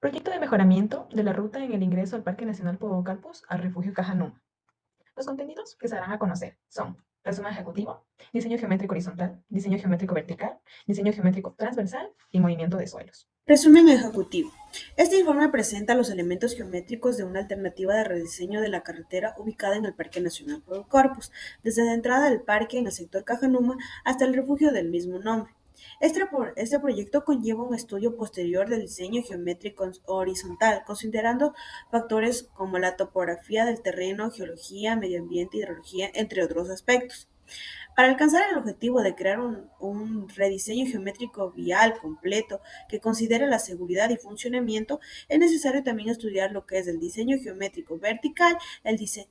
Proyecto de mejoramiento de la ruta en el ingreso al Parque Nacional Podocarpus al Refugio Cajanuma. Los contenidos que se darán a conocer son resumen ejecutivo, diseño geométrico horizontal, diseño geométrico vertical, diseño geométrico transversal y movimiento de suelos. Resumen ejecutivo. Este informe presenta los elementos geométricos de una alternativa de rediseño de la carretera ubicada en el Parque Nacional Podocarpus, desde la entrada del parque en el sector Cajanuma hasta el refugio del mismo nombre. Este proyecto conlleva un estudio posterior del diseño geométrico horizontal, considerando factores como la topografía del terreno, geología, medio ambiente, hidrología, entre otros aspectos. Para alcanzar el objetivo de crear un rediseño geométrico vial completo que considere la seguridad y funcionamiento, es necesario también estudiar lo que es el diseño geométrico vertical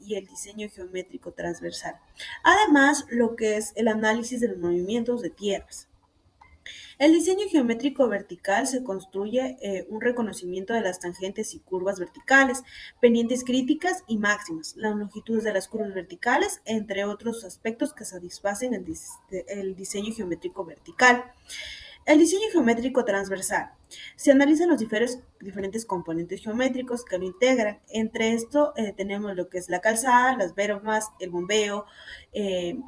y el diseño geométrico transversal. Además, lo que es el análisis de los movimientos de tierras. El diseño geométrico vertical se construye un reconocimiento de las tangentes y curvas verticales, pendientes críticas y máximas, las longitudes de las curvas verticales, entre otros aspectos que satisfacen el diseño geométrico vertical. El diseño geométrico transversal. Se analizan los diferentes componentes geométricos que lo integran. Entre esto tenemos lo que es la calzada, las veromas, el bombeo, eh,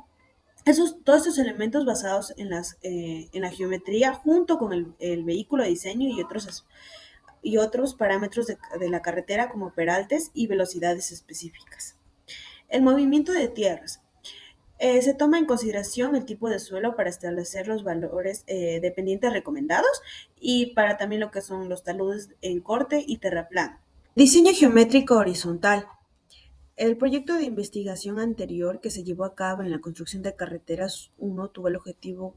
todos estos elementos basados en la geometría junto con el vehículo de diseño y otros parámetros de la carretera como peraltes y velocidades específicas. El movimiento de tierras. Se toma en consideración el tipo de suelo para establecer los valores de pendientes recomendados y para también lo que son los taludes en corte y terraplano. Diseño geométrico horizontal. El proyecto de investigación anterior que se llevó a cabo en la construcción de carreteras 1 tuvo el objetivo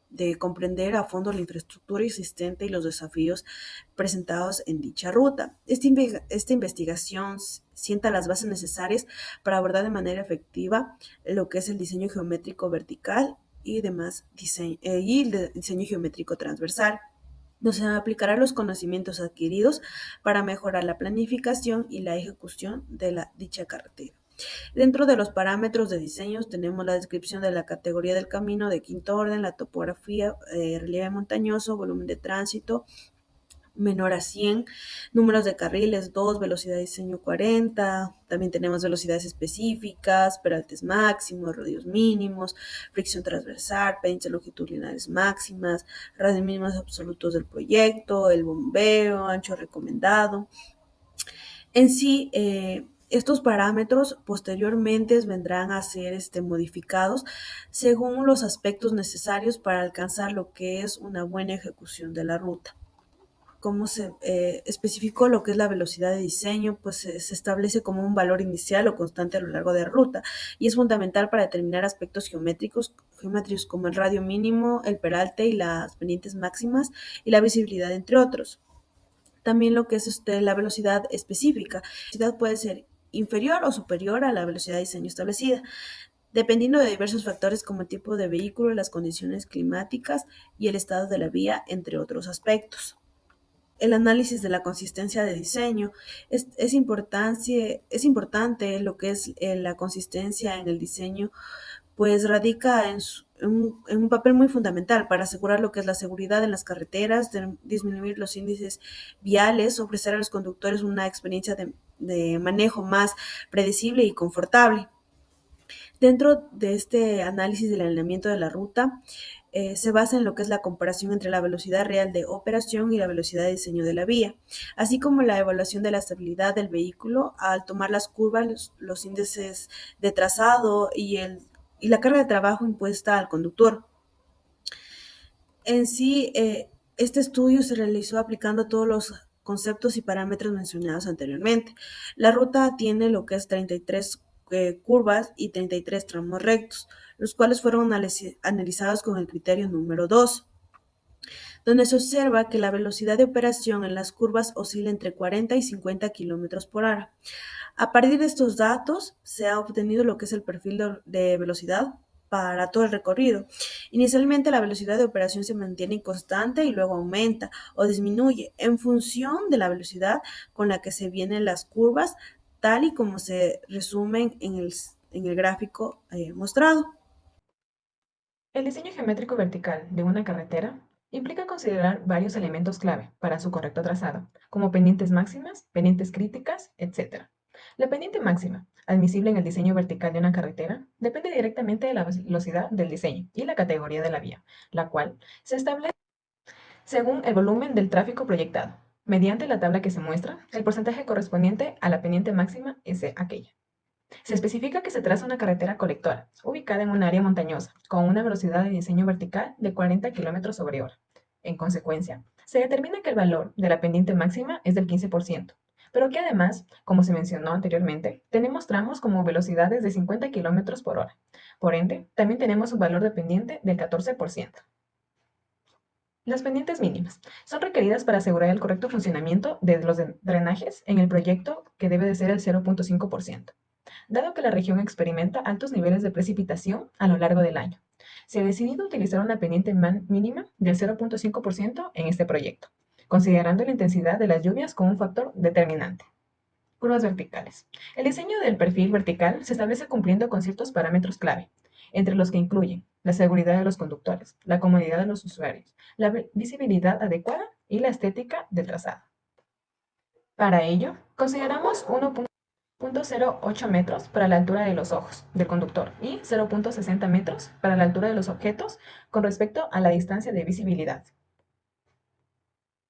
de comprender a fondo la infraestructura existente y los desafíos presentados en dicha ruta. Esta investigación sienta las bases necesarias para abordar de manera efectiva lo que es el diseño geométrico vertical y el diseño geométrico transversal, donde se aplicarán los conocimientos adquiridos para mejorar la planificación y la ejecución de dicha carretera. Dentro de los parámetros de diseño tenemos la descripción de la categoría del camino de quinto orden, la topografía, relieve montañoso, volumen de tránsito menor a 100, números de carriles 2, velocidad de diseño 40, también tenemos velocidades específicas, peraltes máximos, radios mínimos, fricción transversal, pendientes longitudinales máximas, radios mínimos absolutos del proyecto, el bombeo, ancho recomendado. En sí, estos parámetros posteriormente vendrán a ser modificados según los aspectos necesarios para alcanzar lo que es una buena ejecución de la ruta. Como se especificó lo que es la velocidad de diseño, pues se establece como un valor inicial o constante a lo largo de la ruta y es fundamental para determinar aspectos geométricos como el radio mínimo, el peralte y las pendientes máximas y la visibilidad, entre otros. También lo que es la velocidad específica. La velocidad puede ser inferior o superior a la velocidad de diseño establecida, dependiendo de diversos factores como el tipo de vehículo, las condiciones climáticas y el estado de la vía, entre otros aspectos. El análisis de la consistencia de diseño es importante lo que es la consistencia en el diseño, pues radica en un papel muy fundamental para asegurar lo que es la seguridad en las carreteras, disminuir los índices viales, ofrecer a los conductores una experiencia de manejo más predecible y confortable. Dentro de este análisis del alineamiento de la ruta, se basa en lo que es la comparación entre la velocidad real de operación y la velocidad de diseño de la vía, así como la evaluación de la estabilidad del vehículo al tomar las curvas, los índices de trazado y la carga de trabajo impuesta al conductor. En sí, este estudio se realizó aplicando todos los conceptos y parámetros mencionados anteriormente. La ruta tiene lo que es 33 curvas y 33 tramos rectos, los cuales fueron analizados con el criterio número 2, donde se observa que la velocidad de operación en las curvas oscila entre 40 y 50 kilómetros por hora. A partir de estos datos se ha obtenido lo que es el perfil de velocidad para todo el recorrido. Inicialmente la velocidad de operación se mantiene constante y luego aumenta o disminuye en función de la velocidad con la que se vienen las curvas, tal y como se resumen en el gráfico mostrado. El diseño geométrico vertical de una carretera Implica considerar varios elementos clave para su correcto trazado, como pendientes máximas, pendientes críticas, etc. La pendiente máxima, admisible en el diseño vertical de una carretera, depende directamente de la velocidad del diseño y la categoría de la vía, la cual se establece según el volumen del tráfico proyectado. Mediante la tabla que se muestra, el porcentaje correspondiente a la pendiente máxima es aquella. Se especifica que se traza una carretera colectora, ubicada en un área montañosa, con una velocidad de diseño vertical de 40 km/h. En consecuencia, se determina que el valor de la pendiente máxima es del 15%, pero que además, como se mencionó anteriormente, tenemos tramos como velocidades de 50 km/h. Por ende, también tenemos un valor de pendiente del 14%. Las pendientes mínimas son requeridas para asegurar el correcto funcionamiento de los drenajes en el proyecto, que debe de ser el 0.5%, dado que la región experimenta altos niveles de precipitación a lo largo del año. Se ha decidido utilizar una pendiente mínima del 0.5% en este proyecto, considerando la intensidad de las lluvias como un factor determinante. Curvas verticales. El diseño del perfil vertical se establece cumpliendo con ciertos parámetros clave, entre los que incluyen la seguridad de los conductores, la comodidad de los usuarios, la visibilidad adecuada y la estética del trazado. Para ello, consideramos 1.08 metros para la altura de los ojos del conductor y 0.60 metros para la altura de los objetos con respecto a la distancia de visibilidad.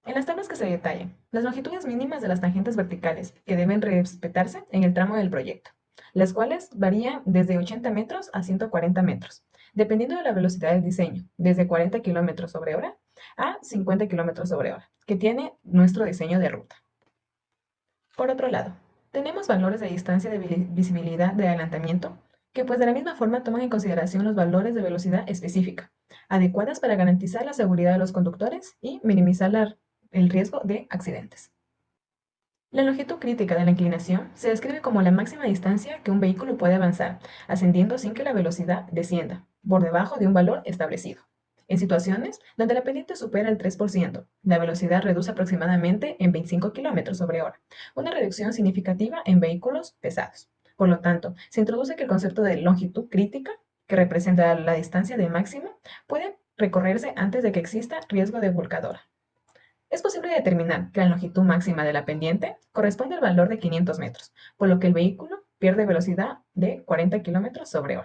En las tablas que se detallan, las longitudes mínimas de las tangentes verticales que deben respetarse en el tramo del proyecto, las cuales varían desde 80 metros a 140 metros, dependiendo de la velocidad del diseño, desde 40 km/h a 50 km/h, que tiene nuestro diseño de ruta. Por otro lado, tenemos valores de distancia de visibilidad de adelantamiento, que pues de la misma forma toman en consideración los valores de velocidad específica, adecuadas para garantizar la seguridad de los conductores y minimizar el riesgo de accidentes. La longitud crítica de la inclinación se describe como la máxima distancia que un vehículo puede avanzar, ascendiendo sin que la velocidad descienda, por debajo de un valor establecido. En situaciones donde la pendiente supera el 3%, la velocidad reduce aproximadamente en 25 km/h, una reducción significativa en vehículos pesados. Por lo tanto, se introduce que el concepto de longitud crítica, que representa la distancia de máximo, puede recorrerse antes de que exista riesgo de volcadura. Es posible determinar que la longitud máxima de la pendiente corresponde al valor de 500 metros, por lo que el vehículo pierde velocidad de 40 km/h.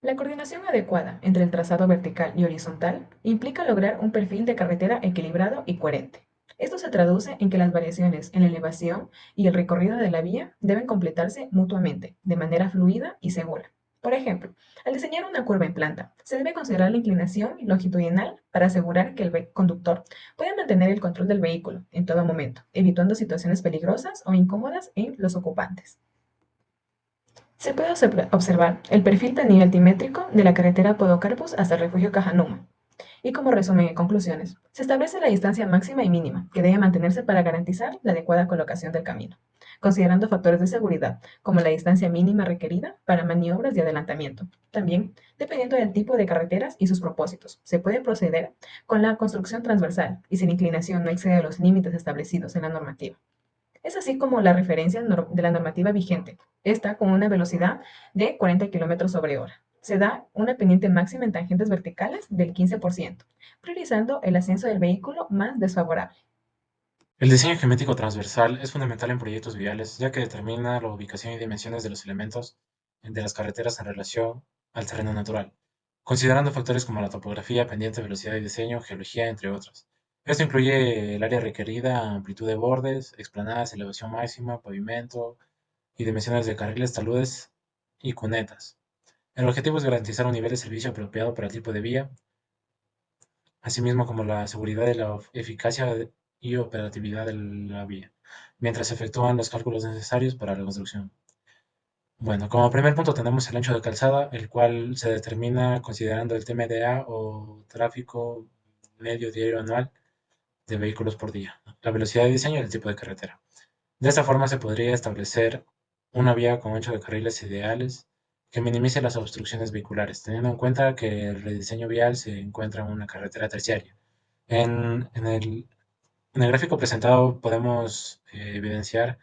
La coordinación adecuada entre el trazado vertical y horizontal implica lograr un perfil de carretera equilibrado y coherente. Esto se traduce en que las variaciones en la elevación y el recorrido de la vía deben completarse mutuamente, de manera fluida y segura. Por ejemplo, al diseñar una curva en planta, se debe considerar la inclinación longitudinal para asegurar que el conductor pueda mantener el control del vehículo en todo momento, evitando situaciones peligrosas o incómodas en los ocupantes. Se puede observar el perfil de nivel altimétrico de la carretera Podocarpus hasta el refugio Cajanuma. Y como resumen y conclusiones, se establece la distancia máxima y mínima que debe mantenerse para garantizar la adecuada colocación del camino, considerando factores de seguridad, como la distancia mínima requerida para maniobras de adelantamiento. También, dependiendo del tipo de carreteras y sus propósitos, se puede proceder con la construcción transversal y si la inclinación no excede los límites establecidos en la normativa. Es así como la referencia de la normativa vigente. Esta con una velocidad de 40 km/h. Se da una pendiente máxima en tangentes verticales del 15%, priorizando el ascenso del vehículo más desfavorable. El diseño geométrico transversal es fundamental en proyectos viales, ya que determina la ubicación y dimensiones de los elementos de las carreteras en relación al terreno natural, considerando factores como la topografía, pendiente, velocidad de diseño, geología, entre otros. Esto incluye el área requerida, amplitud de bordes, explanadas, elevación máxima, pavimento y dimensiones de carriles, taludes y cunetas. El objetivo es garantizar un nivel de servicio apropiado para el tipo de vía, asimismo como la seguridad y la eficacia y operatividad de la vía, mientras se efectúan los cálculos necesarios para la construcción. Bueno, como primer punto tenemos el ancho de calzada, el cual se determina considerando el TMDA o tráfico medio diario anual de vehículos por día, la velocidad de diseño y el tipo de carretera. De esta forma se podría establecer una vía con ancho de carriles ideales que minimice las obstrucciones vehiculares, teniendo en cuenta que el rediseño vial se encuentra en una carretera terciaria. En el gráfico presentado podemos evidenciar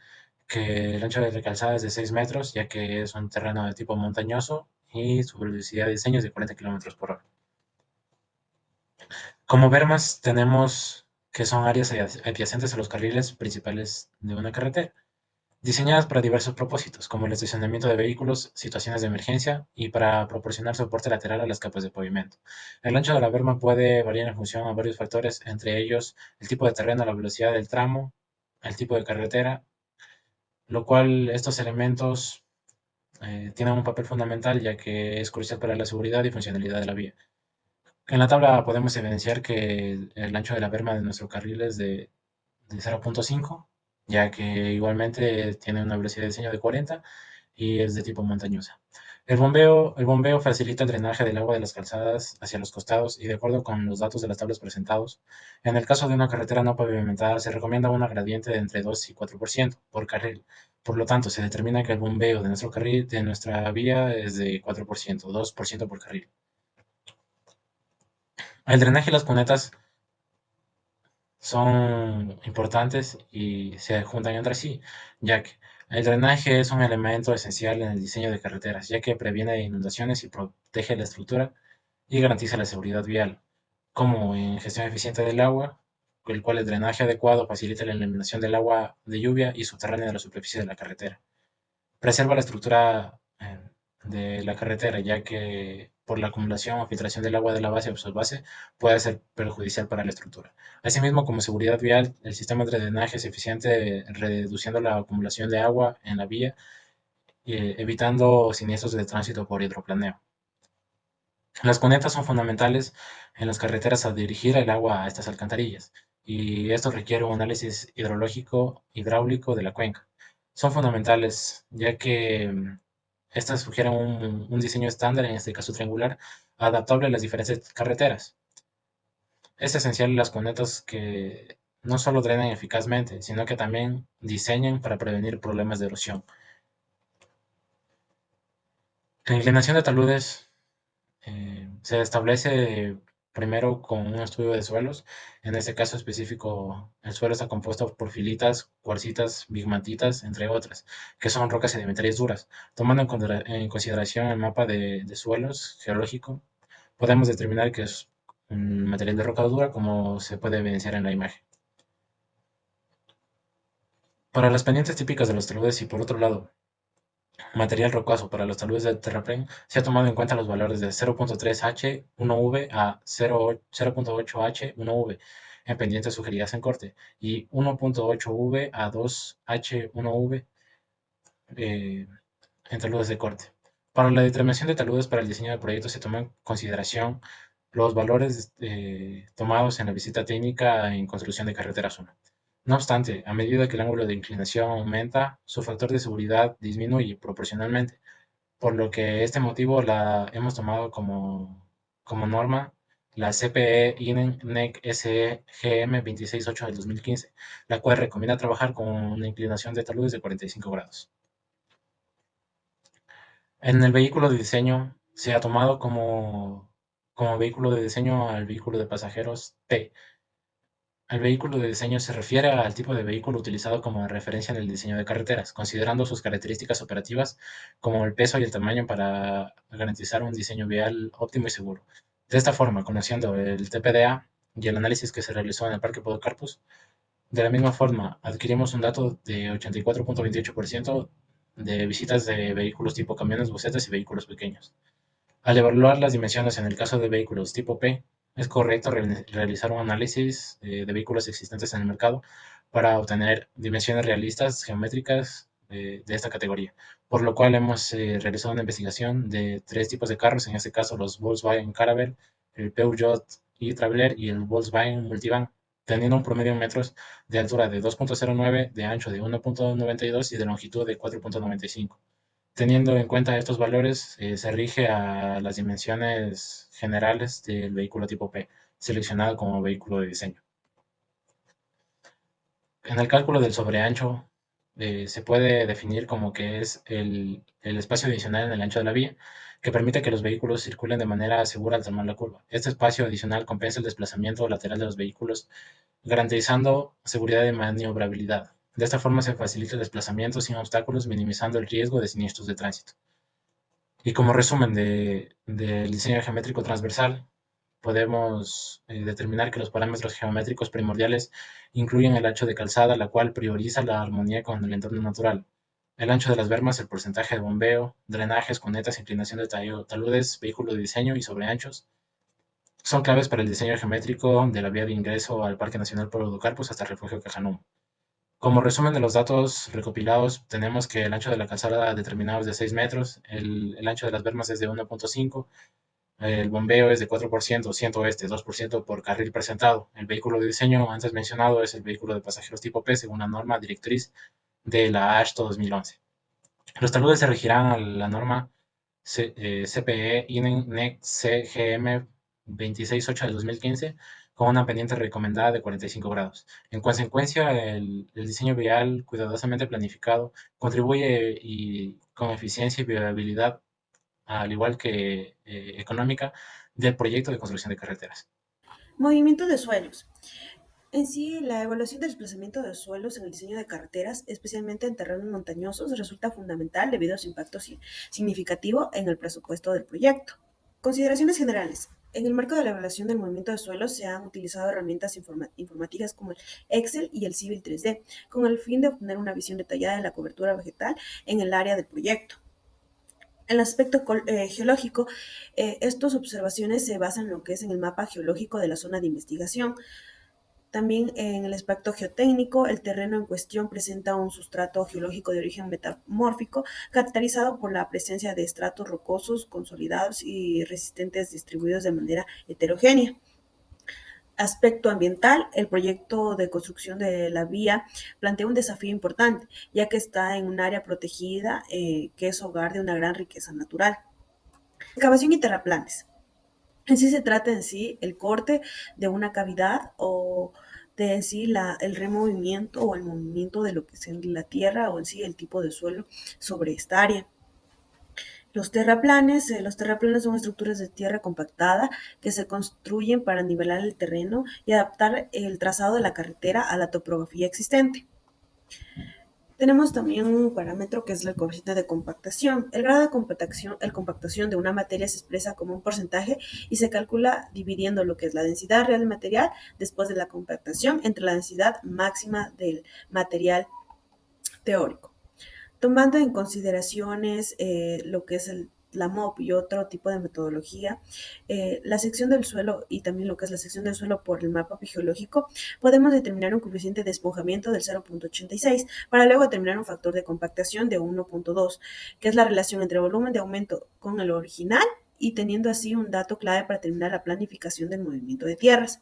que el ancho de la calzada es de 6 metros, ya que es un terreno de tipo montañoso y su velocidad de diseño es de 40 kilómetros por hora. Como bermas tenemos que son áreas adyacentes a los carriles principales de una carretera, diseñadas para diversos propósitos, como el estacionamiento de vehículos, situaciones de emergencia y para proporcionar soporte lateral a las capas de pavimento. El ancho de la berma puede variar en función a varios factores, entre ellos el tipo de terreno, la velocidad del tramo, el tipo de carretera, lo cual estos elementos tienen un papel fundamental ya que es crucial para la seguridad y funcionalidad de la vía. En la tabla podemos evidenciar que el ancho de la berma de nuestro carril es de 0.5, ya que igualmente tiene una velocidad de diseño de 40 y es de tipo montañosa. El bombeo facilita el drenaje del agua de las calzadas hacia los costados y de acuerdo con los datos de las tablas presentados, en el caso de una carretera no pavimentada se recomienda una gradiente de entre 2 y 4% por carril. Por lo tanto, se determina que el bombeo de nuestro carril, de nuestra vía, es de 4%, 2% por carril. El drenaje y las cunetas son importantes y se juntan entre sí, ya que el drenaje es un elemento esencial en el diseño de carreteras, ya que previene inundaciones y protege la estructura y garantiza la seguridad vial, como en gestión eficiente del agua, el cual el drenaje adecuado facilita la eliminación del agua de lluvia y subterránea de la superficie de la carretera. Preserva la estructura de la carretera, ya que por la acumulación o filtración del agua de la base o subbase puede ser perjudicial para la estructura. Asimismo, como seguridad vial, el sistema de drenaje es eficiente reduciendo la acumulación de agua en la vía, evitando siniestros de tránsito por hidroplaneo. Las cunetas son fundamentales en las carreteras al dirigir el agua a estas alcantarillas, y esto requiere un análisis hidrológico hidráulico de la cuenca. Son fundamentales ya que estas sugieren un diseño estándar, en este caso triangular, adaptable a las diferentes carreteras. Es esencial las cunetas que no solo drenen eficazmente, sino que también diseñen para prevenir problemas de erosión. La inclinación de taludes se establece primero con un estudio de suelos. En este caso específico, el suelo está compuesto por filitas, cuarcitas, bigmatitas, entre otras, que son rocas sedimentarias duras. Tomando en consideración el mapa de suelos geológico, podemos determinar que es un material de roca dura, como se puede evidenciar en la imagen. Para las pendientes típicas de los taludes y por otro lado, material rocoso para los taludes del terraplén, se ha tomado en cuenta los valores de 0.3H1V a 0.8H1V en pendientes sugeridas en corte y 1.8V a 2H1V eh, en taludes de corte. Para la determinación de taludes para el diseño del proyecto se toma en consideración los valores tomados en la visita técnica en construcción de carreteras 1. No obstante, a medida que el ángulo de inclinación aumenta, su factor de seguridad disminuye proporcionalmente, por lo que este motivo la hemos tomado como norma la CPE INEC SE GM 268 del 2015, la cual recomienda trabajar con una inclinación de taludes de 45 grados. En el vehículo de diseño se ha tomado como vehículo de diseño al vehículo de pasajeros T. El vehículo de diseño se refiere al tipo de vehículo utilizado como referencia en el diseño de carreteras, considerando sus características operativas como el peso y el tamaño para garantizar un diseño vial óptimo y seguro. De esta forma, conociendo el TPDA y el análisis que se realizó en el Parque Podocarpus, de la misma forma adquirimos un dato de 84.28% de visitas de vehículos tipo camiones, busetas y vehículos pequeños. Al evaluar las dimensiones en el caso de vehículos tipo P, es correcto realizar un análisis de vehículos existentes en el mercado para obtener dimensiones realistas geométricas de esta categoría, por lo cual hemos realizado una investigación de tres tipos de carros, en este caso los Volkswagen Caravelle, el Peugeot e-Traveler y el Volkswagen Multivan, teniendo un promedio en metros de altura de 2.09, de ancho de 1.92 y de longitud de 4.95. Teniendo en cuenta estos valores, se rige a las dimensiones generales del vehículo tipo P, seleccionado como vehículo de diseño. En el cálculo del sobreancho, se puede definir como que es el espacio adicional en el ancho de la vía, que permite que los vehículos circulen de manera segura al tomar la curva. Este espacio adicional compensa el desplazamiento lateral de los vehículos, garantizando seguridad y maniobrabilidad. De esta forma se facilita el desplazamiento sin obstáculos, minimizando el riesgo de siniestros de tránsito. Y como resumen del diseño geométrico transversal, podemos determinar que los parámetros geométricos primordiales incluyen el ancho de calzada, la cual prioriza la armonía con el entorno natural, el ancho de las bermas, el porcentaje de bombeo, drenajes, cunetas, inclinación de taludes, vehículo de diseño y sobreanchos. Son claves para el diseño geométrico de la vía de ingreso al Parque Nacional Pueblo de Carpus hasta el refugio Cajanum. Como resumen de los datos recopilados, tenemos que el ancho de la calzada determinado es de 6 metros, el ancho de las bermas es de 1.5, el bombeo es de 4%, 100 oeste, 2% por carril presentado. El vehículo de diseño antes mencionado es el vehículo de pasajeros tipo P según la norma directriz de la AASHTO 2011. Los taludes se regirán a la norma CPE INEC CGM 268 del 2015 con una pendiente recomendada de 45 grados. En consecuencia, el diseño vial cuidadosamente planificado contribuye con eficiencia y viabilidad, al igual que económica, del proyecto de construcción de carreteras. Movimiento de suelos. En sí, la evaluación del desplazamiento de suelos en el diseño de carreteras, especialmente en terrenos montañosos, resulta fundamental debido a su impacto significativo en el presupuesto del proyecto. Consideraciones generales. En el marco de la evaluación del movimiento de suelos se han utilizado herramientas informáticas como el Excel y el Civil 3D, con el fin de obtener una visión detallada de la cobertura vegetal en el área del proyecto. En el aspecto geológico, estas observaciones se basan en lo que es en el mapa geológico de la zona de investigación. También en el aspecto geotécnico, el terreno en cuestión presenta un sustrato geológico de origen metamórfico, caracterizado por la presencia de estratos rocosos consolidados y resistentes distribuidos de manera heterogénea. Aspecto ambiental, el proyecto de construcción de la vía plantea un desafío importante, ya que está en un área protegida que es hogar de una gran riqueza natural. Excavación y terraplanes. En sí se trata en sí el corte de una cavidad o de en sí el removimiento o el movimiento de lo que es en la tierra o en sí el tipo de suelo sobre esta área. Los terraplanes son estructuras de tierra compactada que se construyen para nivelar el terreno y adaptar el trazado de la carretera a la topografía existente. Tenemos también un parámetro que es el coeficiente de compactación. El grado de compactación de una materia se expresa como un porcentaje y se calcula dividiendo lo que es la densidad real del material después de la compactación entre la densidad máxima del material teórico. Tomando en consideraciones lo que es la MOP y otro tipo de metodología, la sección del suelo y también lo que es la sección del suelo por el mapa geológico, podemos determinar un coeficiente de esponjamiento del 0.86 para luego determinar un factor de compactación de 1.2, que es la relación entre volumen de aumento con el original y teniendo así un dato clave para determinar la planificación del movimiento de tierras.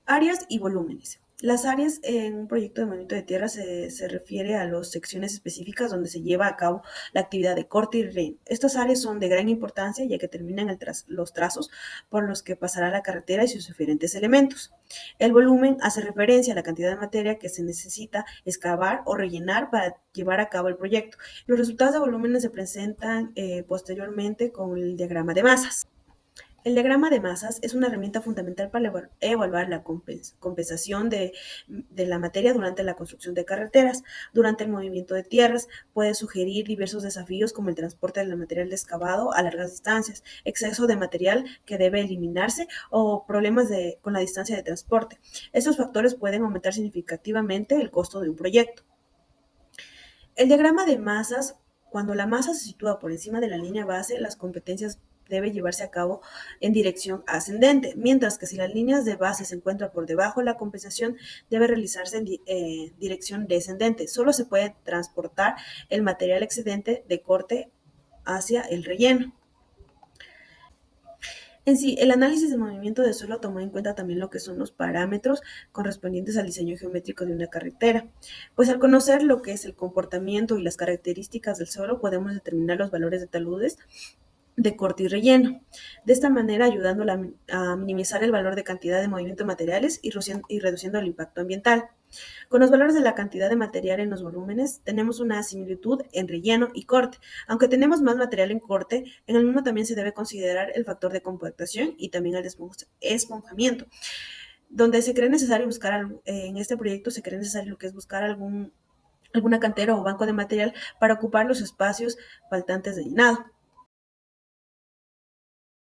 Áreas y volúmenes. Las áreas en un proyecto de movimiento de tierra se refiere a las secciones específicas donde se lleva a cabo la actividad de corte y relleno. Estas áreas son de gran importancia ya que determinan los trazos por los que pasará la carretera y sus diferentes elementos. El volumen hace referencia a la cantidad de materia que se necesita excavar o rellenar para llevar a cabo el proyecto. Los resultados de volúmenes se presentan posteriormente con el diagrama de masas. El diagrama de masas es una herramienta fundamental para evaluar la compensación de la materia durante la construcción de carreteras. Durante el movimiento de tierras puede sugerir diversos desafíos como el transporte del material excavado a largas distancias, exceso de material que debe eliminarse o problemas con la distancia de transporte. Estos factores pueden aumentar significativamente el costo de un proyecto. El diagrama de masas, cuando la masa se sitúa por encima de la línea base, las competencias debe llevarse a cabo en dirección ascendente, mientras que si las líneas de base se encuentran por debajo, la compensación debe realizarse en dirección descendente. Solo se puede transportar el material excedente de corte hacia el relleno. En sí, el análisis de movimiento de suelo toma en cuenta también lo que son los parámetros correspondientes al diseño geométrico de una carretera. Pues al conocer lo que es el comportamiento y las características del suelo, podemos determinar los valores de taludes de corte y relleno. De esta manera, ayudando a minimizar el valor de cantidad de movimiento de materiales y reduciendo el impacto ambiental. Con los valores de la cantidad de material en los volúmenes, tenemos una similitud en relleno y corte. Aunque tenemos más material en corte, en el mismo también se debe considerar el factor de compactación y también el esponjamiento, donde se cree necesario buscar, en este proyecto se cree necesario lo que es buscar alguna cantera o banco de material para ocupar los espacios faltantes de llenado.